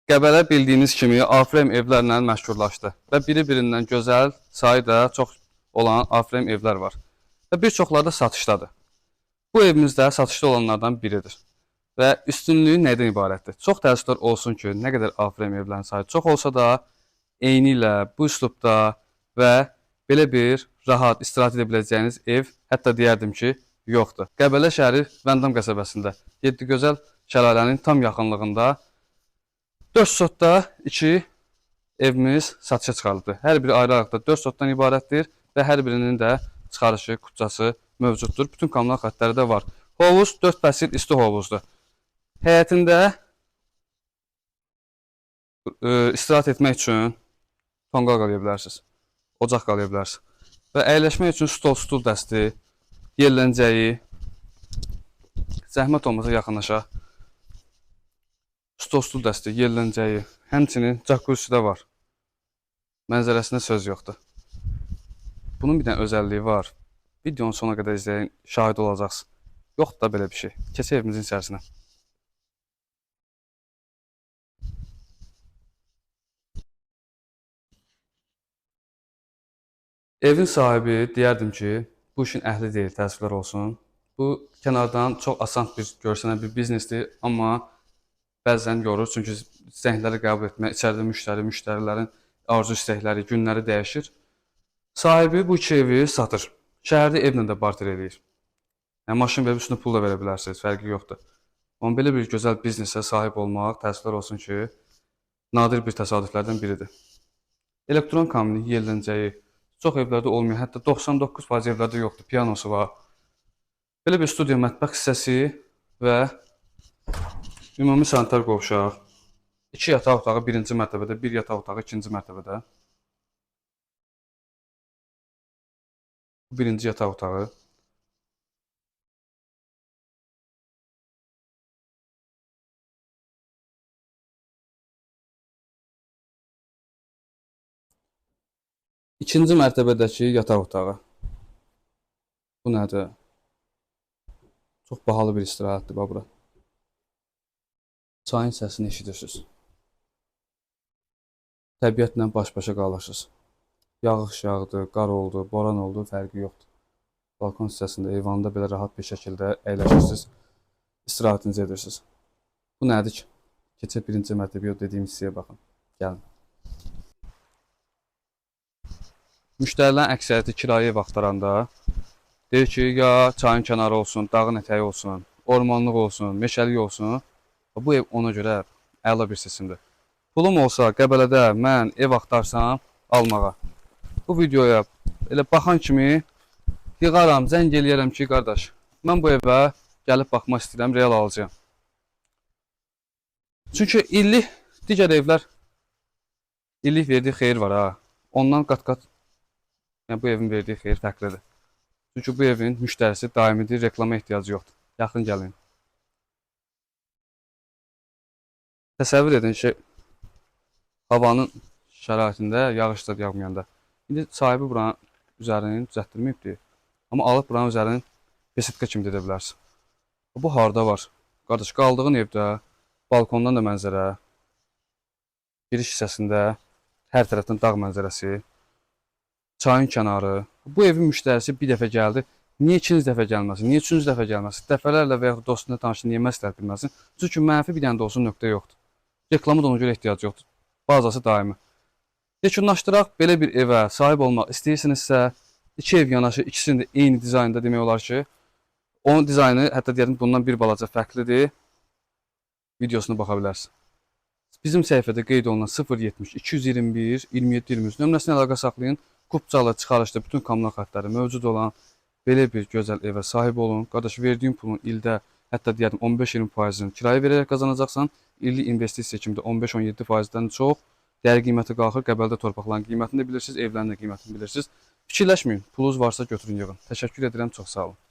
Qəbələ bildiyiniz kimi A-frame evlərlə məşhurlaşdı və biri-birindən gözəl, sayı da çox olan A-frame evlər var və bir çoxları da satışdadır. Bu evimiz də satışda olanlardan biridir və üstünlüyü nədən ibarətdir? Çox təəssüflər olsun ki, nə qədər A-frame evlərin sayı çox olsa da, eyni ilə bu üslubda və belə bir rahat istirahət edə biləcəyiniz ev, hətta deyərdim ki, yoxdur. Qəbələ şəhəri Vəndam qəsəbəsində Yedigözəl şəlalənin tam yaxınlığında 4 sotda 2 evimiz satışa çıxarılıbdır. Hər biri ayrı-ayrılıqda 4 sotdan ibarətdir və hər birinin də çıxarışı, kupçası mövcuddur. Bütün kommunal xəttləri də var. Hovuz 4 fəsil isti hovuzdur. Həyətində istirahət etmək üçün tonqal qalaya bilərsiniz, ocaq qalaya bilərsiniz və əyləşmək üçün stol dəsti, yerlənəcəyi, zəhmət olmasa yaxınlaşaq. Stol dəsti, yerlənəcəyi, həmçinin jacuzzi də var. Mənzərəsində söz yoxdur. Bunun bir dənə özəlliyi var. Videonun sonuna qədər izləyin, şahid olacaqsınız. Yoxdur da belə bir şey. Keçək evimizin içərisinə. Evin sahibi deyərdim ki, bu işin əhli deyil, təəssüflər olsun. Bu kənardan çox asan bir görsənən bir biznesdir, amma bəzən yorur, çünki zəngləri qəbul etmək, içəridə müştərilərin arzu istəkləri, günləri dəyişir. Sahibi bu iki evi satır. Şəhərdə evlə də barter edir. Yəni, maşın verib üstünə pul da verə bilərsiniz, fərqi yoxdur. Amma belə bir gözəl biznesə sahib olmaq, təəssüflər olsun ki, nadir bir təsadüflərdən biridir. Elektron kamini, yerlənəcəyi çox evlərdə olmuyor, hətta 99% evlərdə yoxdur, pianosu var. Belə bir studiya mətbəx hissəsi və ümumi sanitar qovşaq, 2 yataq otağı birinci mərtəbədə, 1 yataq otağı ikinci mərtəbədə. Bu birinci yataq otağı. İkinci mərtəbədəki yataq otağı. Bu nədir? Çox bahalı bir istirahətdir bura. Çayın səsini eşidirsiniz. Təbiətlə baş-başa qalırsınız. Yağış yağdı, qar oldu, boran oldu, fərqi yoxdur. Balkon hissəsində, eyvanda belə rahat bir şəkildə əyləşirsiniz, istirahətinizi edirsiniz. Bu nədir ki? Keçək birinci mərtəbəyə dediyim hissəyə baxın. Gəlin. Müştərilərin əksəriyyəti kirayə ev axtaranda deyir ki, ya çayın kənarı olsun, dağın ətəyi olsun, ormanlıq olsun, meşəlik olsun. Bu ev ona görə əla bir seçimdir. Pulum olsa Qəbələdə mən ev axtarsam almağa. Bu videoya elə baxan kimi yığaram, zəng eləyərəm ki, qardaş, mən bu evə gəlib baxmaq istəyirəm, real alacağım. Çünki illik digər evlər illik verdiyi xeyir var ha. Ondan qat-qat yəni bu evin verdiyi xeyir fərqlidir. Çünki bu evin müştərisi daimidir, reklama ehtiyacı yoxdur. Yaxın gəlin. Təsəvvür edin ki, havanın şəraitində yağış da yağmayanda. İndi sahibi buranın üzərini düzəltdirməyibdir. Amma alıb buranın üzərini besitka kimi edə bilərsin. Bu harda var? Qardaş, qaldığın evdə balkondan da mənzərə, giriş hissəsində hər tərəfdən dağ mənzərəsi, çayın kənarı. Bu evin müştərisi bir dəfə gəldi. Niyə ikinci dəfə gəlməsin? Niyə üçüncü dəfə gəlməsin? Dəfələrlə və yaxud dostuna tanışın niyə məsləhət bilməsin? Çünki mənfi bir dənə də olsun nöqtə yoxdur. Reklamı da ona görə ehtiyacı yoxdur. Bazası daimi. Yekunlaşdıraq, belə bir evə sahib olmaq istəyirsinizsə, iki ev yanaşı, ikisinin də eyni dizaynda demək olar ki, onun dizaynı hətta deyəlim bundan bir balaca fərqlidir. Videosuna baxa bilərsiniz. Bizim səhifədə qeyd olunan 070 221 27 23 nömrəsinə əlaqə saxlayın. Kupçalı, çıxarışda bütün kommunal xəttləri mövcud olan belə bir gözəl evə sahib olun. Qardaş, verdiyin pulun ildə hətta deyəlim 15-20%-ni kirayə verərək qazanacaqsan. İllik investisiya kimi də 15-17%-dən çox dəyər qiyməti qalxır. Qəbələdə torpaqların qiymətini də bilirsiniz, evlərin də qiymətini bilirsiniz. Fikirləşməyin, pulunuz varsa götürün yığın. Təşəkkür edirəm, çox sağ olun.